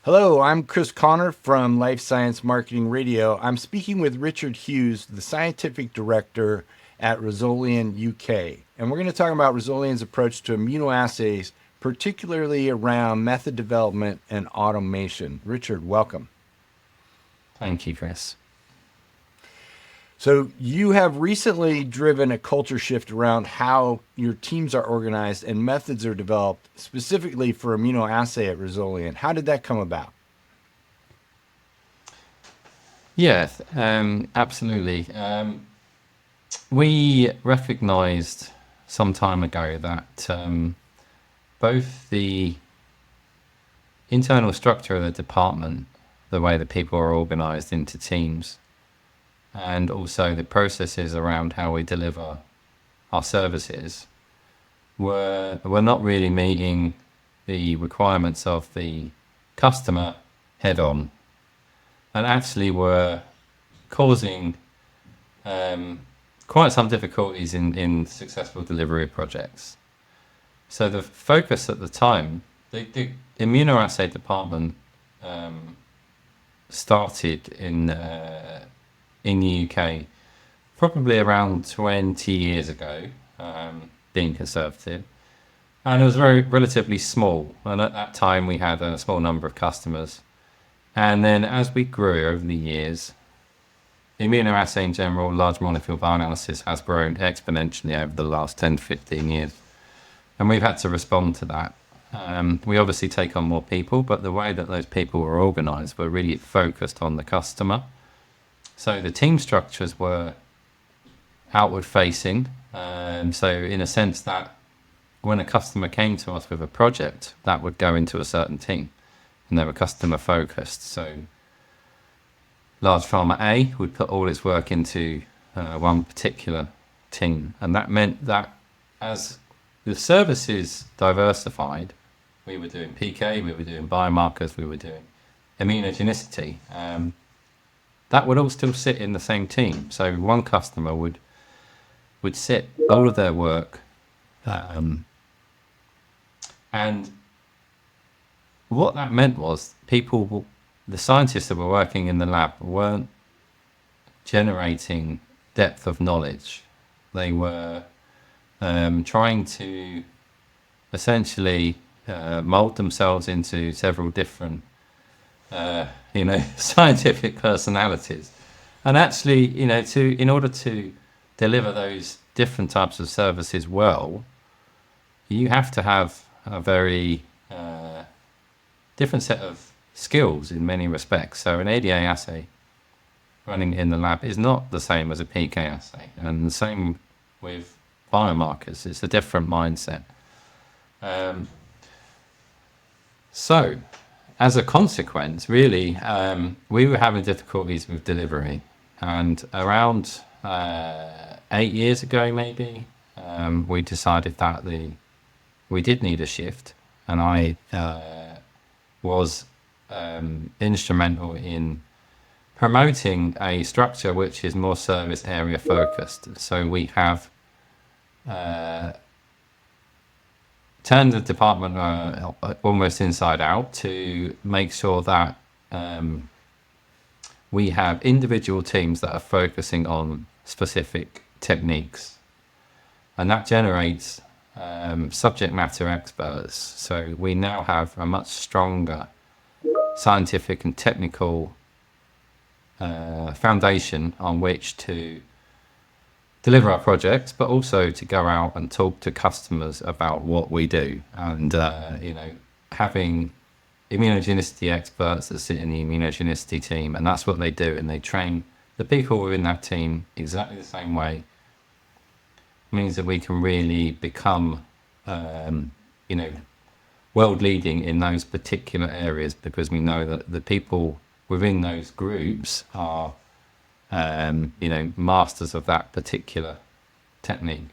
Hello, I'm Chris Connor from Life Science Marketing Radio. I'm speaking with Richard Hughes, the Scientific Director at Resolian UK. And we're going to talk about Resolian's approach to immunoassays, particularly around method development and automation. Richard, welcome. Thank you, Chris. So, you have recently driven a culture shift around how your teams are organized and methods are developed specifically for immunoassay at Resolian. How did that come about? Yeah, absolutely. We recognized some time ago that both the internal structure of the department, the way that people are organized into teams, and also the processes around how we deliver our services were not really meeting the requirements of the customer head on, and actually were causing quite some difficulties in successful delivery of projects. So the focus at the time, the immunoassay department started in the UK probably around 20 years ago, being conservative. And it was very relatively small. And at that time, we had a small number of customers. And then as we grew over the years, immunoassay in general, large molecule bioanalysis has grown exponentially over the last 10 to 15 years. And we've had to respond to that. We obviously take on more people, but the way that those people were organized were really focused on the customer. So the team structures were outward facing. So in a sense that when a customer came to us with a project, that would go into a certain team and they were customer focused. So large pharma A would put all its work into one particular team. And that meant that as the services diversified, we were doing PK, we were doing biomarkers, we were doing immunogenicity. That would all still sit in the same team. So one customer would sit all of their work, and what that meant was the scientists that were working in the lab weren't generating depth of knowledge. They were trying to essentially mold themselves into several different scientific personalities. And actually, in order to deliver those different types of services well, you have to have a very different set of skills in many respects. So an ADA assay running in the lab is not the same as a PK assay. And the same with biomarkers. It's a different mindset. So as a consequence, really, we were having difficulties with delivery. And around 8 years ago, maybe, we decided that we did need a shift. And I was instrumental in promoting a structure which is more service area focused. So we have turned the department almost inside out to make sure that we have individual teams that are focusing on specific techniques, and that generates subject matter experts. So we now have a much stronger scientific and technical foundation on which to deliver our projects, but also to go out and talk to customers about what we do. And having immunogenicity experts that sit in the immunogenicity team, and that's what they do, and they train the people within that team exactly the same way, means that we can really become world leading in those particular areas, because we know that the people within those groups are masters of that particular technique.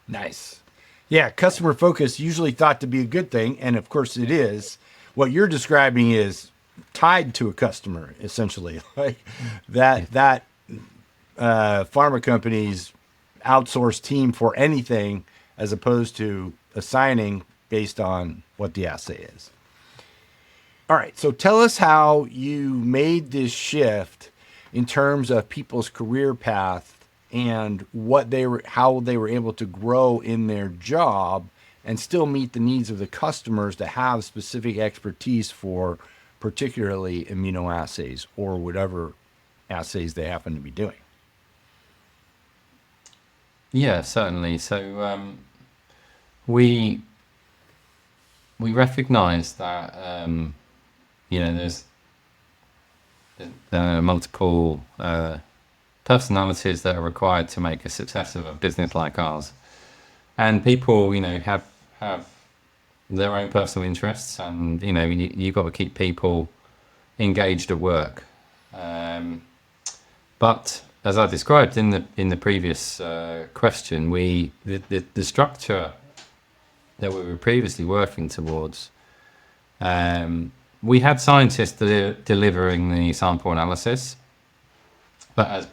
Nice. Yeah, customer focus usually thought to be a good thing, and of course it is. What you're describing is tied to a customer, essentially. Like that pharma companies outsource team for anything as opposed to assigning based on what the assay is. All right. So tell us how you made this shift in terms of people's career path and how they were able to grow in their job and still meet the needs of the customers to have specific expertise for particularly immunoassays or whatever assays they happen to be doing. Yeah, certainly. So we we recognise that there's multiple personalities that are required to make a success of a business like ours, and people have their own personal interests, and you've got to keep people engaged at work. But as I described in the previous question, the structure that we were previously working towards, we had scientists delivering the sample analysis, but as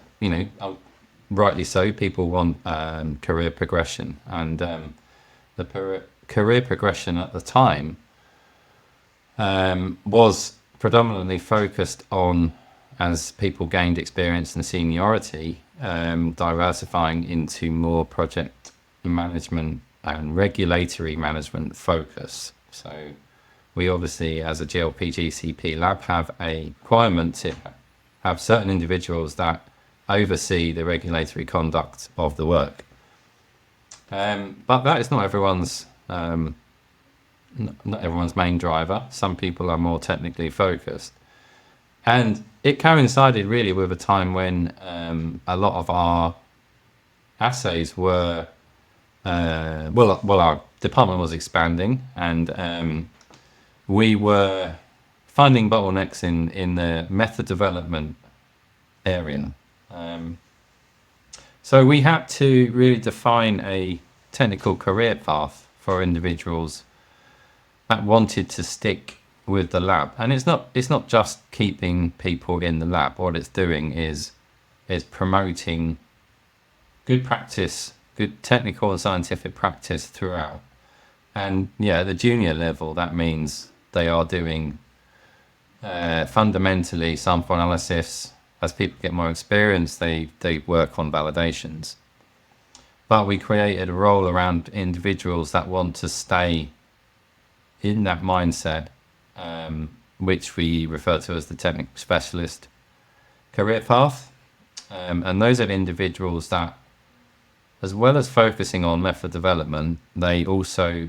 rightly so, people want career progression, and career progression at the time was predominantly focused on, as people gained experience and seniority, diversifying into more project management and regulatory management focus. So we obviously, as a GLP GCP lab, have a requirement to have certain individuals that oversee the regulatory conduct of the work. But that is not everyone's main driver. Some people are more technically focused. And it coincided really with a time when a lot of our assays were, our department was expanding, and we were finding bottlenecks in the method development area. So we had to really define a technical career path for individuals that wanted to stick with the lab. And it's not just keeping people in the lab. What it's doing is promoting good practice, good technical and scientific practice throughout. And yeah, the junior level, that means they are doing fundamentally sample analysis. As people get more experience, they work on validations. But we created a role around individuals that want to stay in that mindset, which we refer to as the technical specialist career path. And those are individuals that, as well as focusing on method development, they also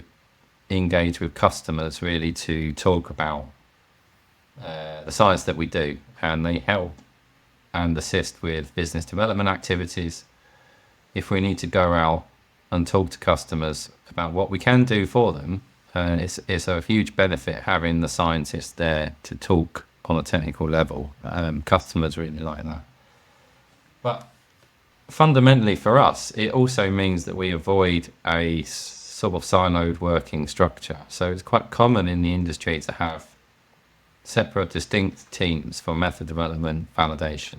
engage with customers really to talk about the science that we do, and they help and assist with business development activities. If we need to go out and talk to customers about what we can do for them, it's a huge benefit having the scientists there to talk on a technical level. Customers really like that. But fundamentally for us, it also means that we avoid a sort of siloed working structure. So it's quite common in the industry to have separate, distinct teams for method development validation.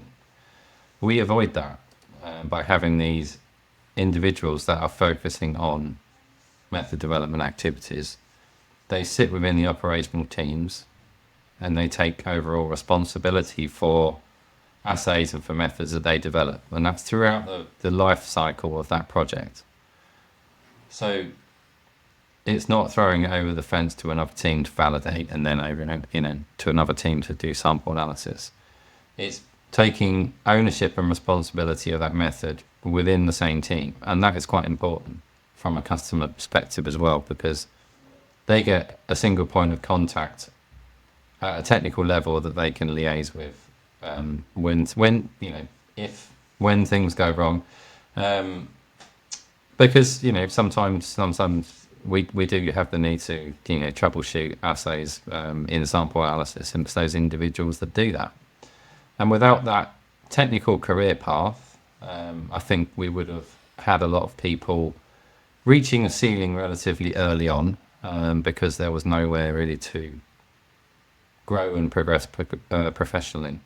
We avoid that by having these individuals that are focusing on method development activities. They sit within the operational teams and they take overall responsibility for assays and for methods that they develop. And that's throughout the life cycle of that project. So it's not throwing it over the fence to another team to validate and then over to another team to do sample analysis. It's taking ownership and responsibility of that method within the same team. And that is quite important from a customer perspective as well, because they get a single point of contact at a technical level that they can liaise with when things go wrong. Because sometimes we do have the need to troubleshoot assays in sample analysis, and it's those individuals that do that. And without that technical career path, I think we would have had a lot of people reaching a ceiling relatively early on, because there was nowhere really to grow and progress professionally.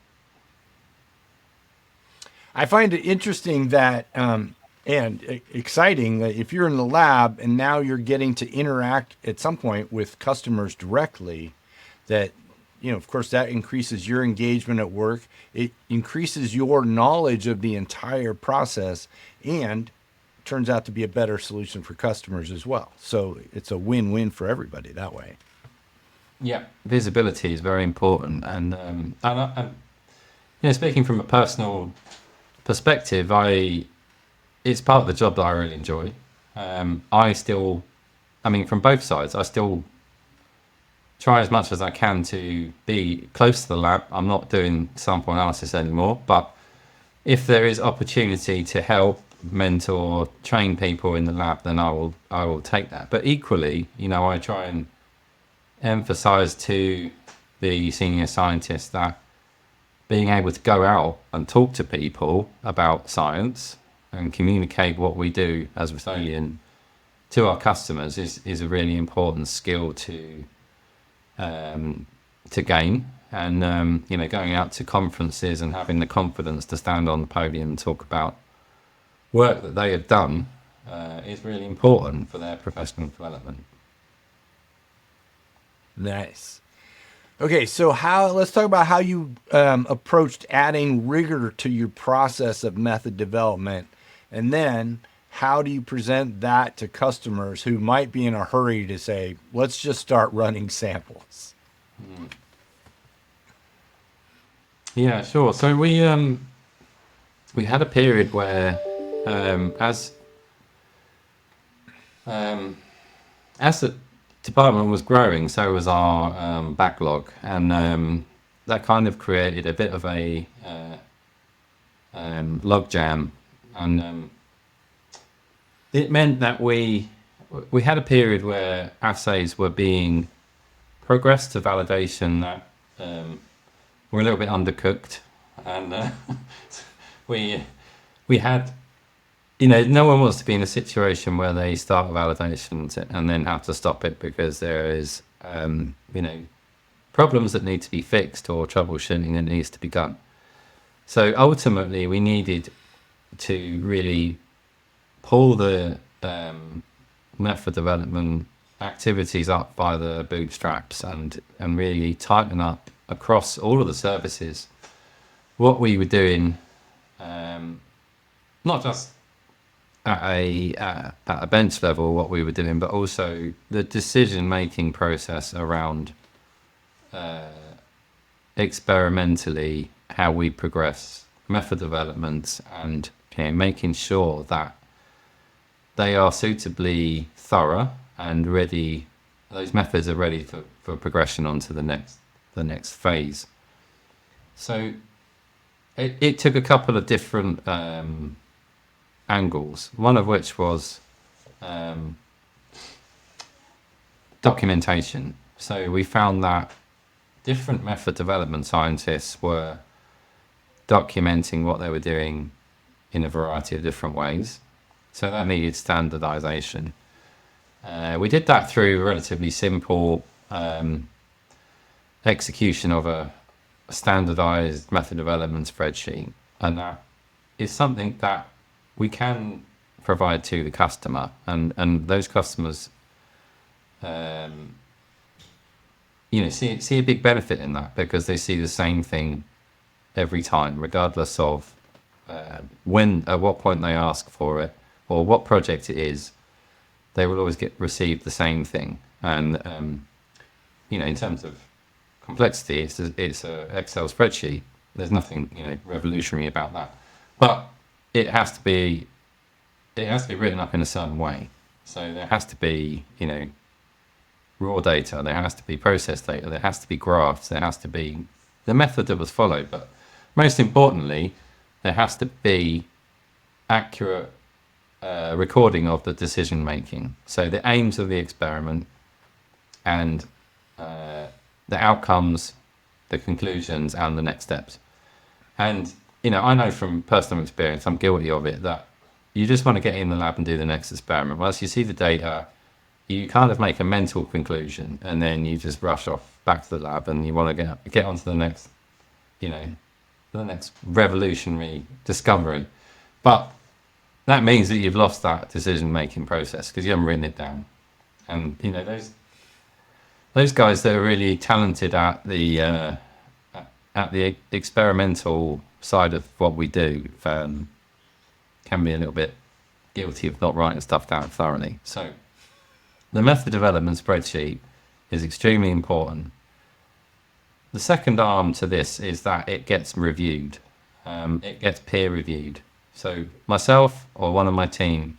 I find it interesting that and exciting that if you're in the lab and now you're getting to interact at some point with customers directly, that of course, that increases your engagement at work. It increases your knowledge of the entire process and turns out to be a better solution for customers as well. So it's a win-win for everybody that way. Yeah, visibility is very important, and speaking from a personal perspective, it's part of the job that I really enjoy. From both sides, I still try as much as I can to be close to the lab. I'm not doing sample analysis anymore, but if there is opportunity to help, mentor, train people in the lab, then I will take that. But equally, I try and emphasize to the senior scientists that being able to go out and talk to people about science and communicate what we do as Resolian to our customers is a really important skill to gain. And going out to conferences and having the confidence to stand on the podium and talk about work that they have done is really important for their professional development. Nice. Okay, so let's talk about how you approached adding rigor to your process of method development, and then how do you present that to customers who might be in a hurry to say, let's just start running samples? Yeah, sure. So we had a period where as the department was growing, so was our backlog, and that kind of created a bit of a log jam, and it meant that we had a period where assays were being progressed to validation that were a little bit undercooked, and we had. No one wants to be in a situation where they start validation and then have to stop it because there is, problems that need to be fixed or troubleshooting that needs to be done. So ultimately, we needed to really pull the method development activities up by the bootstraps and really tighten up across all of the services what we were doing, not just at a bench level what we were doing, but also the decision-making process around experimentally how we progress method development and making sure that they are suitably thorough and ready. Those methods are ready for progression onto the next phase. So it took a couple of different angles, one of which was documentation. So we found that different method development scientists were documenting what they were doing in a variety of different ways. So that needed standardization. We did that through a relatively simple execution of a standardized method development spreadsheet. And that is something that we can provide to the customer, and those customers see a big benefit in that because they see the same thing every time, regardless of at what point they ask for it or what project it is. They will always receive the same thing. And in terms of complexity, it's a Excel spreadsheet. There's nothing revolutionary about that, but it has to be written up in a certain way. So there has to be raw data, there has to be process data, there has to be graphs, there has to be the method that was followed, but most importantly, there has to be accurate recording of the decision making. So the aims of the experiment and the outcomes, the conclusions, and the next steps. And I know from personal experience, I'm guilty of it, that you just want to get in the lab and do the next experiment. Once you see the data, you kind of make a mental conclusion, and then you just rush off back to the lab, and you want to get on to the next, the next revolutionary discovery. But that means that you've lost that decision-making process because you haven't written it down. And those guys that are really talented at the experimental side of what we do can be a little bit guilty of not writing stuff down thoroughly. So the method development spreadsheet is extremely important. The second arm to this is that it gets reviewed. It gets peer reviewed. So myself or one of my team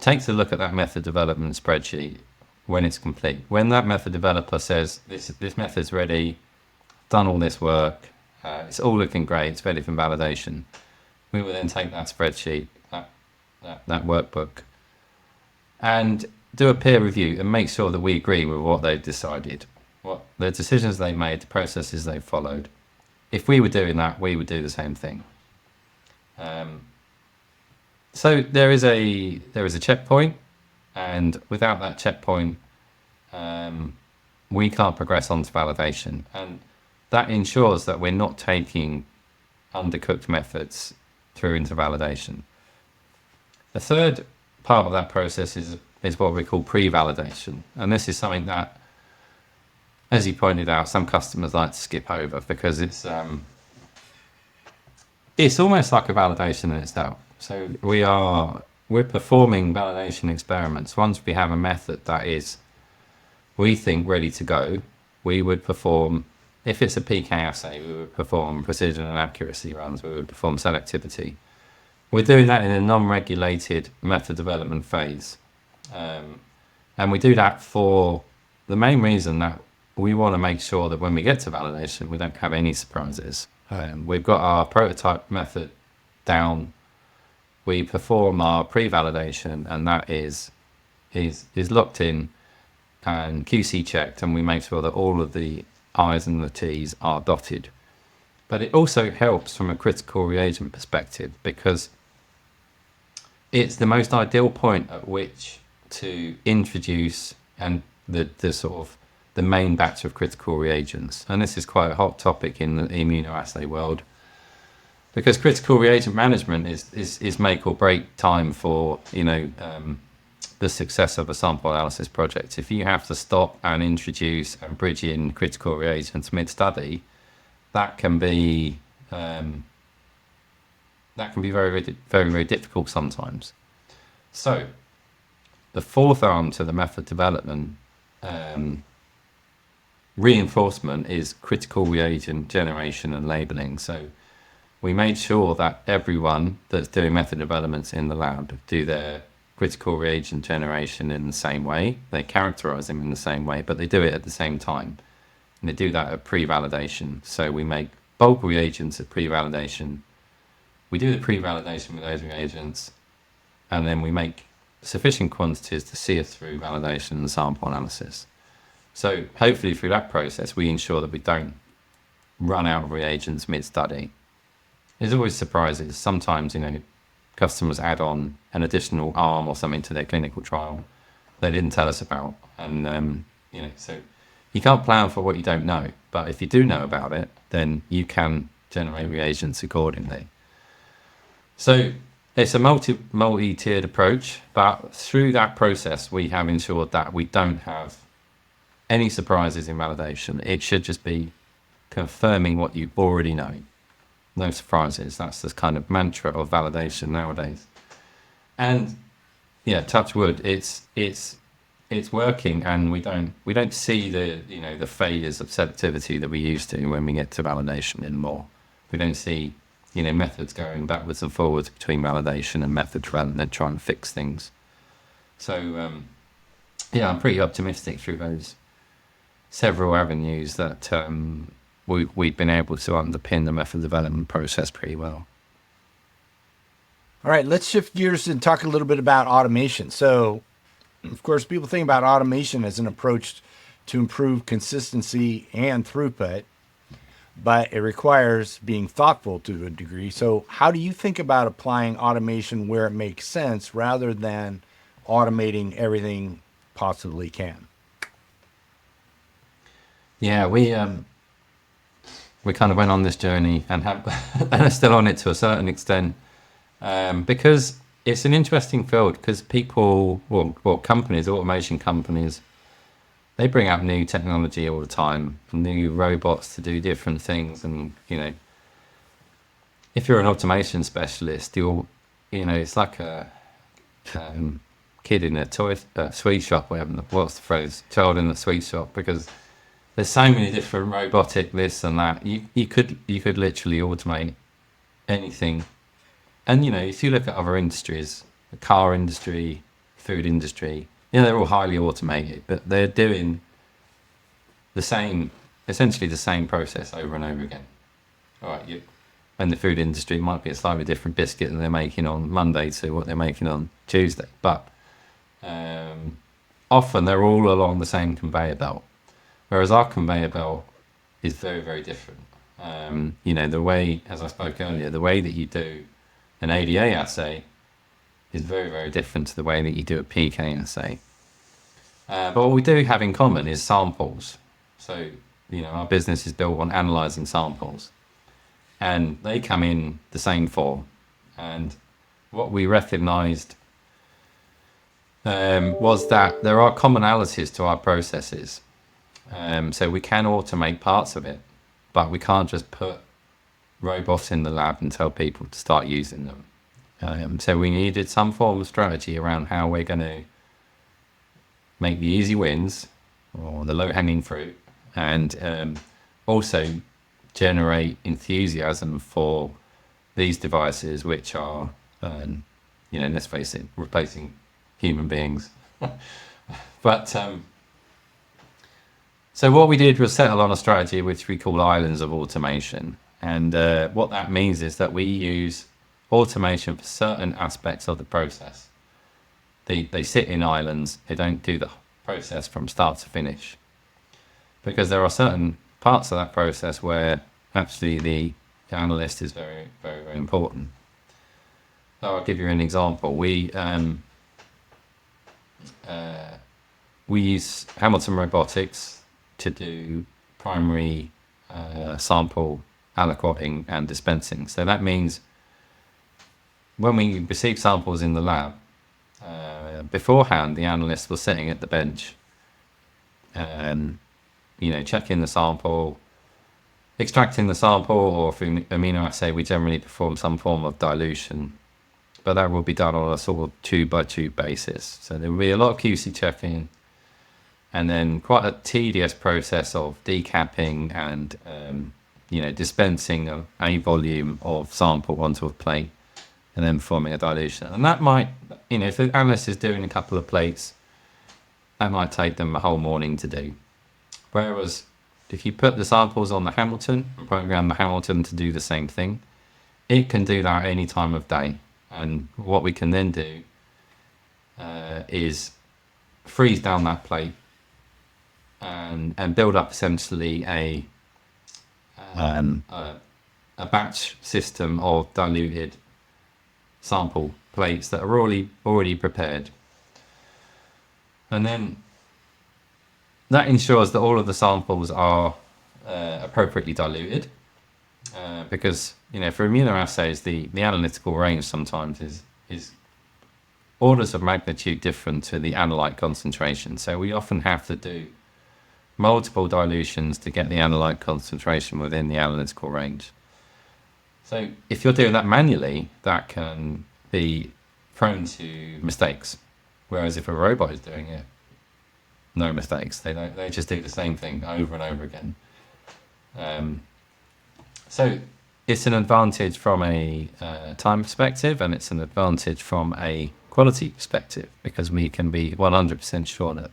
takes a look at that method development spreadsheet when it's complete. When that method developer says, this method's ready, done all this work, it's all looking great, it's ready for validation, we will then take that spreadsheet, that workbook, and do a peer review and make sure that we agree with what they've decided, what the decisions they made, the processes they followed. If we were doing that, we would do the same thing. So there is a checkpoint, and without that checkpoint, we can't progress on to validation. And that ensures that we're not taking undercooked methods through into validation. The third part of that process is what we call pre-validation. And this is something that, as you pointed out, some customers like to skip over because it's almost like a validation in itself. So we're performing validation experiments. Once we have a method that is, we think, ready to go, we would perform, if it's a PK assay, we would perform precision and accuracy runs, we would perform selectivity. We're doing that in a non-regulated method development phase. And we do that for the main reason that we want to make sure that when we get to validation, we don't have any surprises. We've got our prototype method down. We perform our pre-validation, and that is locked in and QC checked, and we make sure that all of the I's and the T's are dotted. But it also helps from a critical reagent perspective because it's the most ideal point at which to introduce and the sort of the main batch of critical reagents. And this is quite a hot topic in the immunoassay world, because critical reagent management is make or break time for the success of a sample analysis project. If you have to stop and introduce and bridge in critical reagents mid-study, that can be very, very, very difficult sometimes. So the fourth arm to the method development reinforcement is critical reagent generation and labeling. So we made sure that everyone that's doing method developments in the lab do their critical reagent generation in the same way. They characterize them in the same way, but they do it at the same time. And they do that at pre-validation. So we make bulk reagents at pre-validation. We do the pre-validation with those reagents, and then we make sufficient quantities to see us through validation and sample analysis. So hopefully through that process, we ensure that we don't run out of reagents mid-study. There's always surprises. Sometimes, customers add on an additional arm or something to their clinical trial they didn't tell us about. And, so you can't plan for what you don't know. But if you do know about it, then you can generate reagents accordingly. So it's a multi-tiered approach, but through that process, we have ensured that we don't have any surprises in validation. It should just be confirming what you already know. No surprises. That's the kind of mantra of validation nowadays. And yeah, touch wood, it's working, and we don't see the failures of selectivity that we used to when we get to validation anymore. We don't see methods going backwards and forwards between validation and method development trying to fix things. So I'm pretty optimistic through those several avenues that we've been able to underpin the method development process pretty well. All right, let's shift gears and talk a little bit about automation. So, of course, people think about automation as an approach to improve consistency and throughput, but it requires being thoughtful to a degree. So how do you think about applying automation where it makes sense rather than automating everything possibly can? Yeah, we kind of went on this journey and are still on it to a certain extent, because it's an interesting field because people, well, companies, automation companies, they bring out new technology all the time, new robots to do different things. And, if you're an automation specialist, it's like a kid in a sweet shop, what's the phrase? Child in the sweet shop, because there's so many different robotic this and that. You could literally automate anything. And, if you look at other industries, the car industry, food industry, they're all highly automated, but they're doing essentially the same process over and over again. All right, and the food industry might be a slightly different biscuit that they're making on Monday to what they're making on Tuesday, but often they're all along the same conveyor belt, whereas our conveyor belt is very, very different. The way, as I spoke earlier, the way that you do an ADA assay is very, very different to the way that you do a PK assay. But what we do have in common is samples. So, our business is built on analysing samples, and they come in the same form. And what we recognised was that there are commonalities to our processes. So we can automate parts of it, but we can't just put robots in the lab and tell people to start using them. So we needed some form of strategy around how we're going to make the easy wins or the low-hanging fruit, and also generate enthusiasm for these devices, which are, let's face it, replacing human beings. But so what we did was settle on a strategy which we call islands of automation. And what that means is that we use automation for certain aspects of the process. They sit in islands. They don't do the process from start to finish, because there are certain parts of that process where actually the analyst is very, very, very important. So I'll give you an example. We use Hamilton Robotics to do primary sample aliquoting and dispensing. So that means when we receive samples in the lab, beforehand, the analyst was sitting at the bench, checking the sample, extracting the sample, or through immunoassay, we generally perform some form of dilution, but that will be done on a sort of tube by tube basis. So there will be a lot of QC checking, and then quite a tedious process of decapping and dispensing a volume of sample onto a plate, and then performing a dilution. And that might, if the analyst is doing a couple of plates, that might take them a whole morning to do. Whereas if you put the samples on the Hamilton and program the Hamilton to do the same thing, it can do that any time of day. And what we can then do is freeze down that plate and build up essentially a batch system of diluted sample plates that are already prepared. And then that ensures that all of the samples are appropriately diluted, because for immunoassays the analytical range sometimes is orders of magnitude different to the analyte concentration. So we often have to do multiple dilutions to get the analyte concentration within the analytical range. So if you're doing that manually, that can be prone to mistakes. Whereas if a robot is doing it, no mistakes. They just do the same thing over and over again. So it's an advantage from a time perspective, and it's an advantage from a quality perspective, because we can be 100% sure that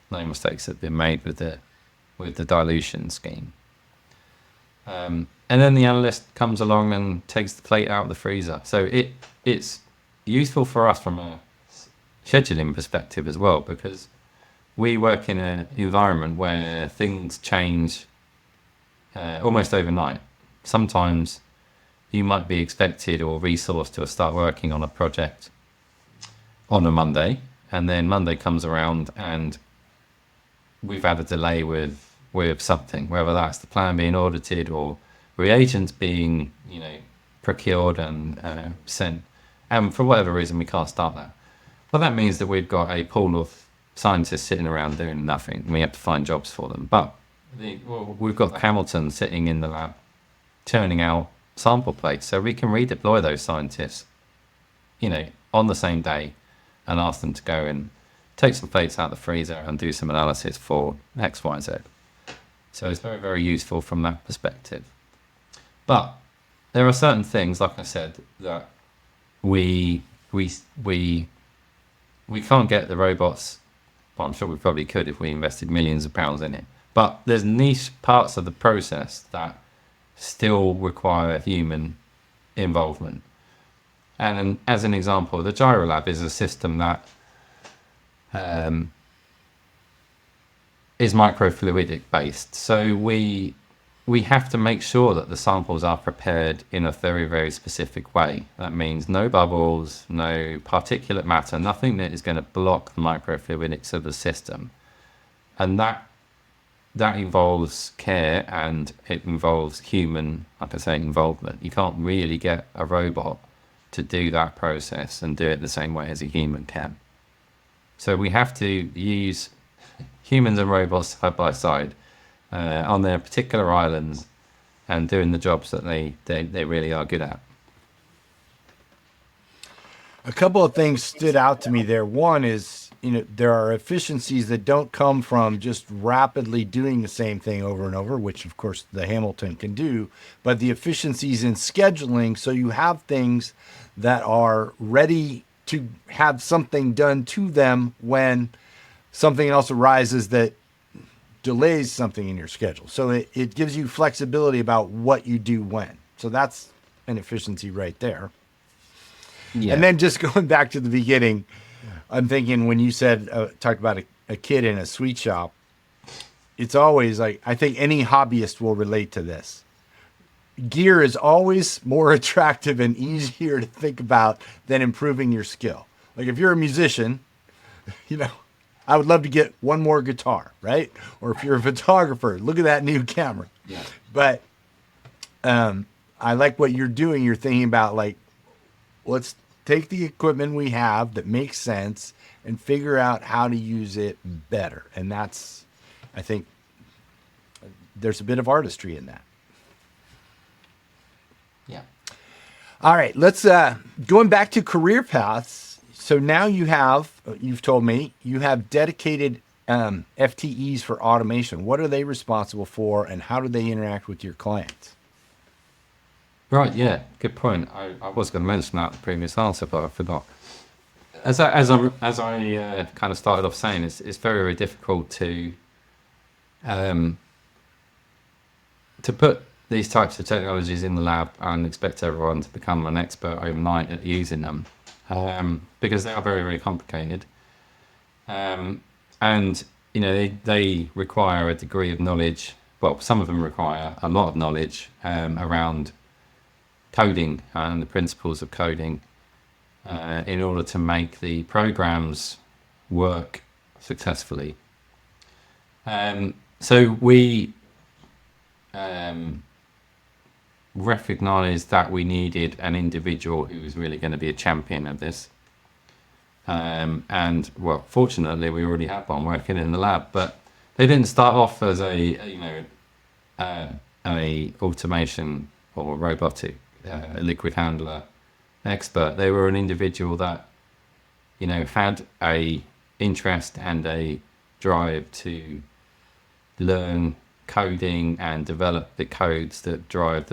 no mistakes have been made with the dilution scheme. And then the analyst comes along and takes the plate out of the freezer. So it's useful for us from a scheduling perspective as well, because we work in an environment where things change almost overnight. Sometimes you might be expected or resourced to start working on a project on a Monday, and then Monday comes around and we've had a delay with something, whether that's the plan being audited or reagents being procured and sent And for whatever reason, we can't start that. Well, that means that we've got a pool of scientists sitting around doing nothing. We have to find jobs for them. But we've got Hamilton sitting in the lab, turning out sample plates, so we can redeploy those scientists, on the same day, and ask them to go and take some plates out of the freezer and do some analysis for X, Y, Z. So it's very, very useful from that perspective. But there are certain things, like I said, that we can't get the robots. Well, I'm sure we probably could if we invested millions of pounds in it. But there's niche parts of the process that still require human involvement. And as an example, the GyroLab is a system that is microfluidic based. So we have to make sure that the samples are prepared in a very, very specific way. That means no bubbles, no particulate matter, nothing that is going to block the microfluidics of the system. And that involves care, and it involves human, like I say, involvement. You can't really get a robot to do that process and do it the same way as a human can. So we have to use humans and robots side by side on their particular islands and doing the jobs that they really are good at. A couple of things stood out to me there. One is, there are efficiencies that don't come from just rapidly doing the same thing over and over, which of course the Hamilton can do, but the efficiencies in scheduling. So you have things that are ready to have something done to them when something else arises that delays something in your schedule. So it gives you flexibility about what you do when. So that's an efficiency right there. Yeah. And then just going back to the beginning, I'm thinking when you said, talked about a kid in a sweet shop, it's always like, I think any hobbyist will relate to this. Gear is always more attractive and easier to think about than improving your skill. Like if you're a musician, I would love to get one more guitar, right? Or if you're a photographer, look at that new camera. Yeah. But I like what you're doing. You're thinking about like, let's take the equipment we have that makes sense and figure out how to use it better. And that's, I think, there's a bit of artistry in that. Yeah. All right, let's going back to career paths. So now you've told me you have dedicated FTEs for automation. What are they responsible for, and how do they interact with your clients? Right, yeah, good point. I was going to mention that in the previous answer, but I forgot. As I kind of started off saying, it's very, very difficult to put these types of technologies in the lab and expect everyone to become an expert overnight at using them, because they are very, very complicated, and they require a degree of knowledge. Well, some of them require a lot of knowledge around coding and the principles of coding in order to make the programs work successfully. So we recognized that we needed an individual who was really going to be a champion of this. And well, fortunately, we already had one working in the lab, but they didn't start off as a automation or robotic liquid handler expert. They were an individual that had a interest and a drive to learn coding and develop the codes that drive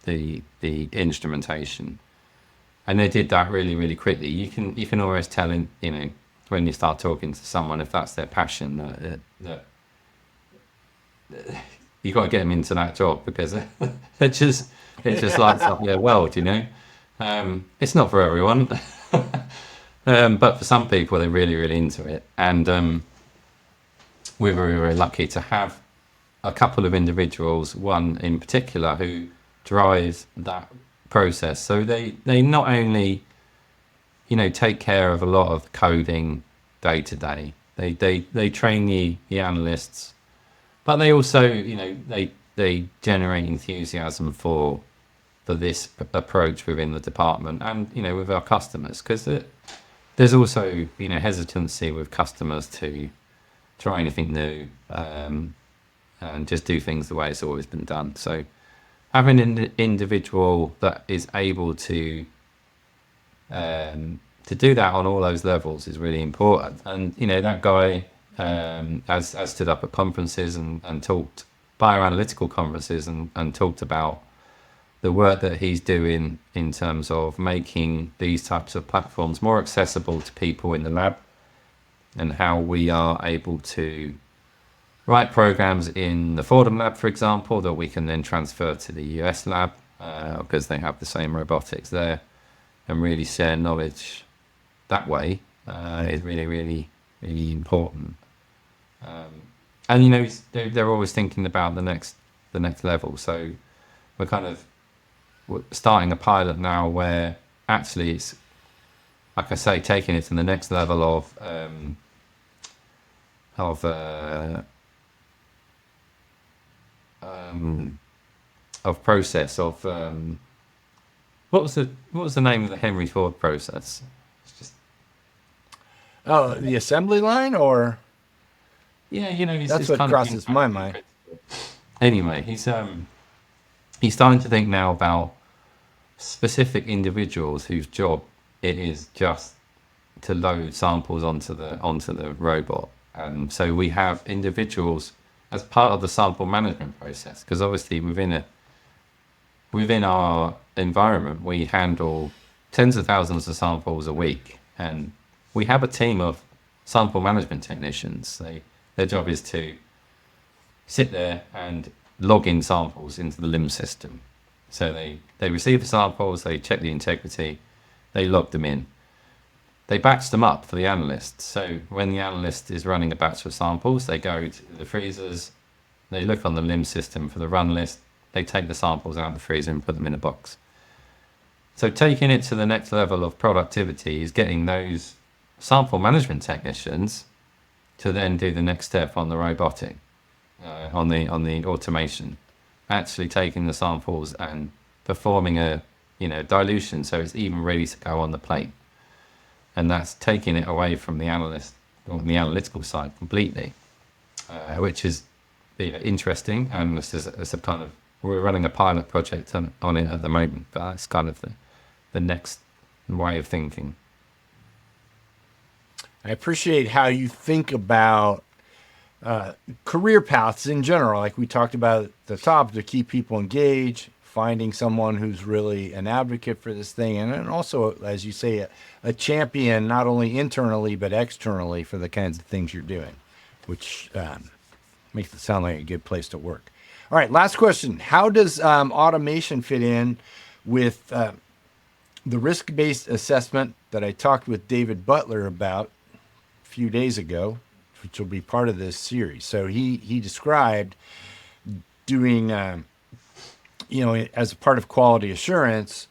the instrumentation. And they did that really, really quickly. You can always tell when you start talking to someone, if that's their passion, that you got to get them into that job, because it just lights up their world. It's not for everyone, but for some people, they're really, really into it. And we're very, very lucky to have a couple of individuals, one in particular, who drives that process. So they not only take care of a lot of coding day to day, they train the analysts, but they also they generate enthusiasm for for this approach within the department and, with our customers, because there's also, hesitancy with customers to try anything new, and just do things the way it's always been done. So having an individual that is able to do that on all those levels is really important. And that guy has stood up at conferences and talked bioanalytical conferences and talked about the work that he's doing in terms of making these types of platforms more accessible to people in the lab, and how we are able to write programs in the Fordham lab, for example, that we can then transfer to the US lab, because they have the same robotics there, and really share knowledge that way is really, really, really important. And they're always thinking about the next level. So we're starting a pilot now where actually it's, like I say, taking it to the next level of process of what was the name of the Henry Ford process? It's just, Oh, the assembly line, or yeah, that's what crosses my mind. Anyway, he's starting to think now about specific individuals whose job it is just to load samples onto the robot. And so we have individuals as part of the sample management process, because obviously within our environment we handle tens of thousands of samples a week, and we have a team of sample management technicians. Their job is to sit there and log in samples into the LIMS system. So they receive the samples, they check the integrity, they log them in. They batch them up for the analyst. So when the analyst is running a batch of samples, they go to the freezers, they look on the LIMS system for the run list, they take the samples out of the freezer and put them in a box. So taking it to the next level of productivity is getting those sample management technicians to then do the next step on the robotic, on the automation, actually taking the samples and performing a dilution so it's even ready to go on the plate. And that's taking it away from the analyst or the analytical side completely, which is interesting. And it's a kind of, we're running a pilot project on it at the moment, but that's kind of the next way of thinking. I appreciate how you think about career paths in general, like we talked about at the top, to keep people engaged, finding someone who's really an advocate for this thing, and then also, as you say, a champion, not only internally but externally, for the kinds of things you're doing, which makes it sound like a good place to work. All right, last question. How does automation fit in with the risk-based assessment that I talked with David Butler about a few days ago, which will be part of this series? So he described doing, as a part of quality assurance,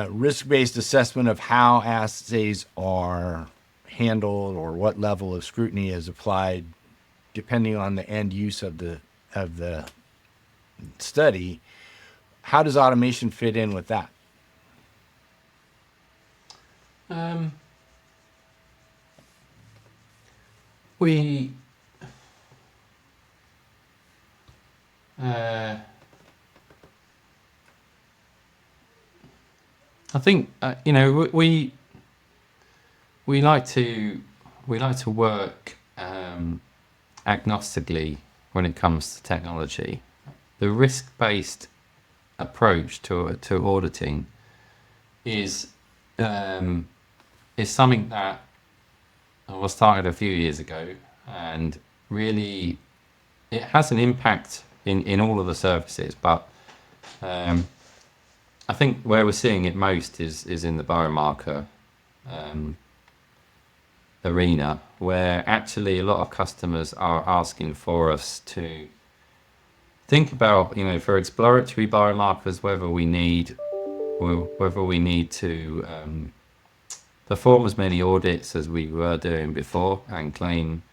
risk-based assessment of how assays are handled or what level of scrutiny is applied depending on the end use of the study. How does automation fit in with that? I think we like to work agnostically when it comes to technology. The risk-based approach to auditing is something that was started a few years ago, and really it has an impact in all of the services, but I think where we're seeing it most is in the biomarker arena, where actually a lot of customers are asking for us to think about, for exploratory biomarkers, whether we need to perform as many audits as we were doing before and claim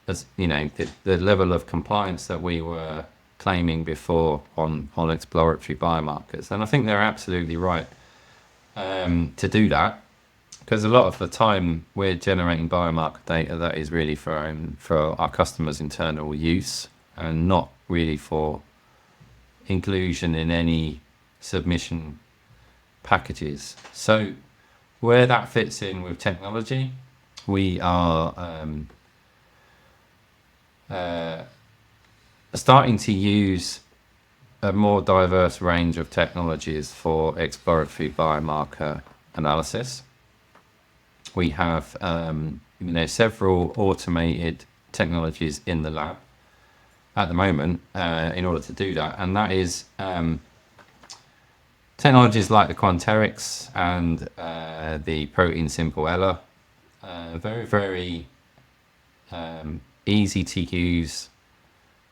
as the level of compliance that we were claiming before on exploratory biomarkers. And I think they're absolutely right to do that, because a lot of the time we're generating biomarker data that is really for our customers' internal use and not really for inclusion in any submission packages. So where that fits in with technology, we are starting to use a more diverse range of technologies for exploratory biomarker analysis. We have several automated technologies in the lab at the moment in order to do that, and that is technologies like the Quanterix and the Protein Simple Ella, very, very easy to use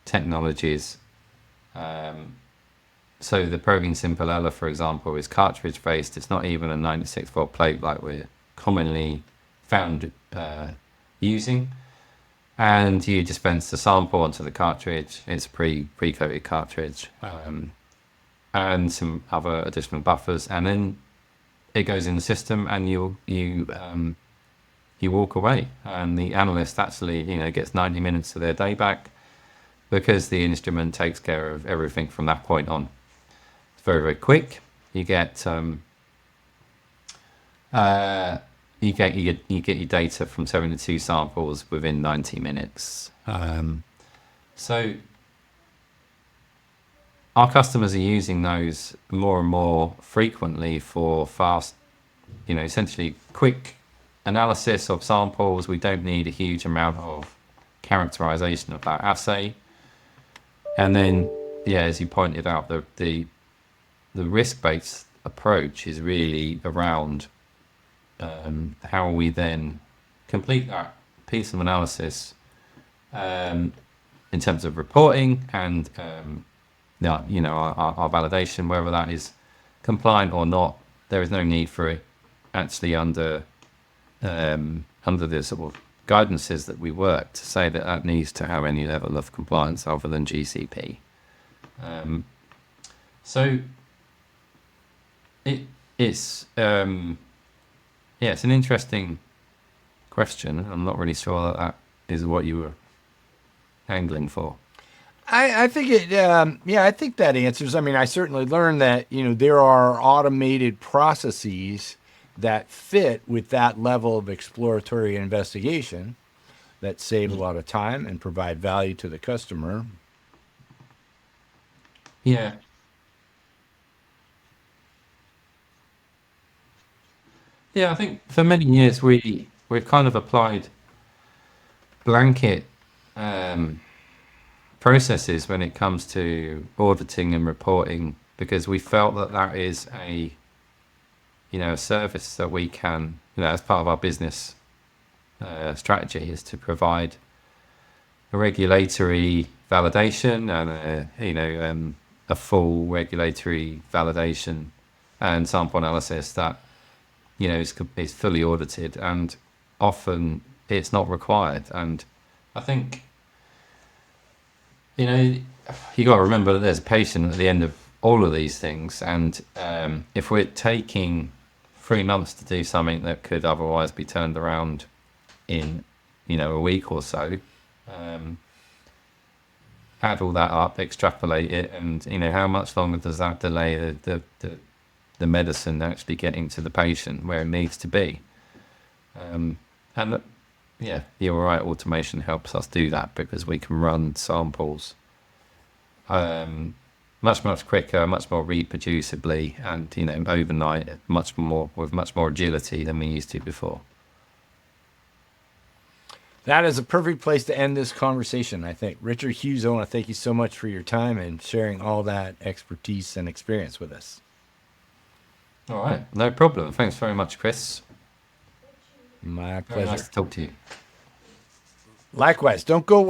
technologies. So the Protein Simple Ella, for example, is cartridge based. It's not even a 96-volt plate like we're commonly found using. And you dispense the sample onto the cartridge. It's pre-coated cartridge. And some other additional buffers, and then it goes in the system, and you walk away, and the analyst actually gets 90 minutes of their day back, because the instrument takes care of everything from that point on. It's very, very quick. You get you get your data from 72 samples within 90 minutes. So our customers are using those more and more frequently for fast, essentially quick analysis of samples. We don't need a huge amount of characterization of that assay. And then, as you pointed out, the risk-based approach is really around how we then complete that piece of analysis in terms of reporting and our validation, whether that is compliant or not. There is no need for it actually under the sort of guidances that we work to say that needs to have any level of compliance other than GCP. So it's an interesting question. I'm not really sure that is what you were angling for. I think I think that answers. I mean, I certainly learned that, there are automated processes that fit with that level of exploratory investigation that save a lot of time and provide value to the customer. Yeah. Yeah, I think for many years we've kind of applied blanket processes when it comes to auditing and reporting, because we felt that is a service that we can, as part of our business strategy, is to provide a regulatory validation and a full regulatory validation and sample analysis that is fully audited, and often it's not required. And I think you got to remember that there's a patient at the end of all of these things, and if we're taking 3 months to do something that could otherwise be turned around in a week or so, add all that up, extrapolate it, and how much longer does that delay the medicine actually getting to the patient where it needs to be? You're right, automation helps us do that, because we can run samples much quicker, much more reproducibly, and overnight, with much more agility than we used to before. That is a perfect place to end this conversation, I think. Richard Hughes, I want to thank you so much for your time and sharing all that expertise and experience with us. All right, no problem. Thanks very much, Chris. My Very pleasure. nice to talk to you. Likewise. Don't go